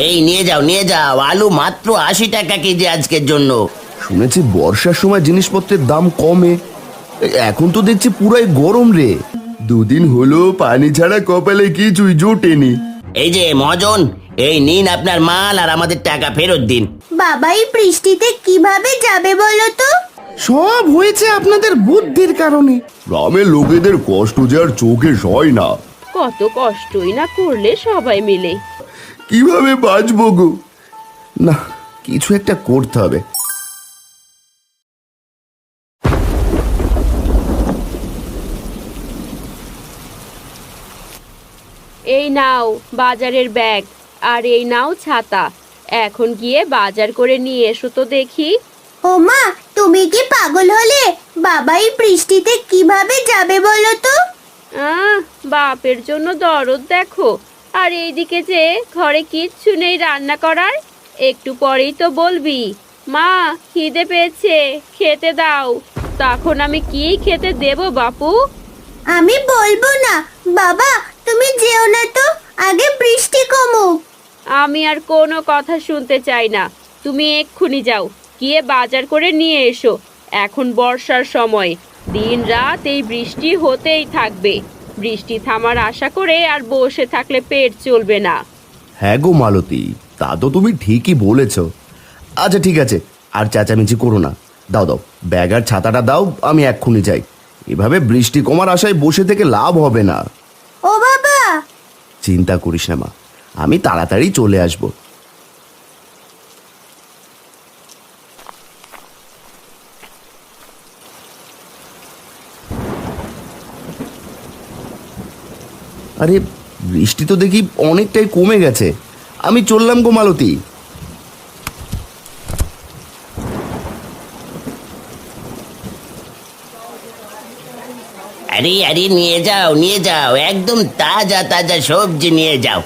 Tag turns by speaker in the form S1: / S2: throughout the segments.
S1: এই নিয়ে যাও নিয়ে যাও, আলু মাত্র 80 টাকা কেজি আজকের জন্য।
S2: শুনেছি বর্ষার সময় জিনিসপত্রের দাম কমে, এখন তো দেখছি পুরাই গরম রে। দুদিন হলো পানি ছাড়া কপালে কিছুই জোটেনি।
S1: এই যে মহাজন, এই নিন আপনার মাল আর আমাদের টাকা ফেরত দিন।
S3: বাবা এই বৃষ্টিতে কিভাবে যাবে বলো তো?
S4: সব হয়েছে আপনাদের বুদ্ধির কারণে।
S2: গ্রামের লোকেদের কষ্ট যে আর চোখে সয় না।
S5: কত কষ্টই না করলে সবাই মিলে।
S2: কিভাবে বাঁচবো গো? না, কিছু একটা করতে হবে।
S5: এই নাও বাজারের ব্যাগ, আর এই নাও ছাতা। এখন গিয়ে বাজার করে নিয়ে এসো তো দেখি।
S3: ও মা, তুমি কি পাগল হলে? বাবা এই বৃষ্টিতে কিভাবে যাবে বলো তো?
S5: বাপের জন্য দরদ দেখো। আর এইদিকে যে ঘরে কিচ্ছু নেই রান্না করার। একটু পরেই তো বলবি, মা খিদে পেয়েছে, খেতে দাও। তখন আমি কি খেতে দেব বাপু?
S3: আমি বলবো না। বাবা তুমি যেও না তো, আগে বৃষ্টি কমুক।
S5: আমি আর কোনো কথা শুনতে চাই না। তুমি এক্ষুনি যাও, গিয়ে বাজার করে নিয়ে এসো। এখন বর্ষার সময়, দিন রাত এই বৃষ্টি হতেই থাকবে। বৃষ্টি থামার আশা করে আর বসে থাকলে পেট চলবে না।
S2: হ্যাঁ গো মালতী, তা তো তুমি ঠিকই বলেছ। আচ্ছা ঠিক আছে, আর চেঁচামেচি করো না। দাও দাও, ব্যাগ আর ছাতাটা দাও, আমি এক্ষুনি যাই। এভাবে বৃষ্টি কমার আশায় বসে থেকে লাভ হবে না।
S3: ও বাবা!
S2: চিন্তা করিস না মা, আমি তাড়াতাড়ি চলে আসব। আরে বৃষ্টি তো দেখি অনেকটাই কমে গেছে। আমি চললাম গো মালতী।
S1: আরে আরে নিয়ে যাও নিয়ে যাও, একদম তাজা তাজা সবজি নিয়ে যাও।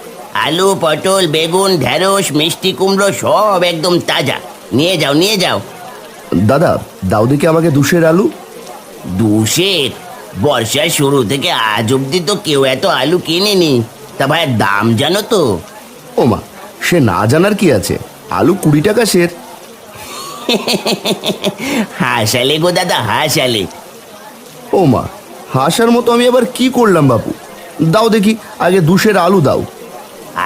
S1: আলু, পটল, বেগুন, ঢেঁড়স, মিষ্টি কুমড়ো সব একদম তাজা। নিয়ে যাও নিয়ে যাও।
S2: দাদা দাও দেখি আমাকে 2 আলু।
S1: 2 বর্ষার শুরু থেকে আজ অব্দি তো কেউ এত আলু কিনেনি। তা ভাই দাম জানো তো?
S2: ও মা, সে না জানার কি আছে, আলু 20 টাকা সের।
S1: হাসালে গো দাদা হাসালে।
S2: ও মা, হাসার মতো আমি আবার কি করলাম বাপু? দাও দেখি আগে 2 আলু দাও।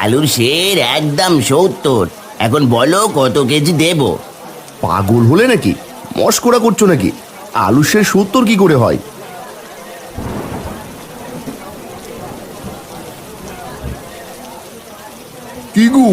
S1: আলুর সের একদম 70। এখন বলো কত কেজি দেব?
S2: পাগল হলে নাকি? মস্করা করছো নাকি? আলু সে 70 কি করে হয়? কি গো,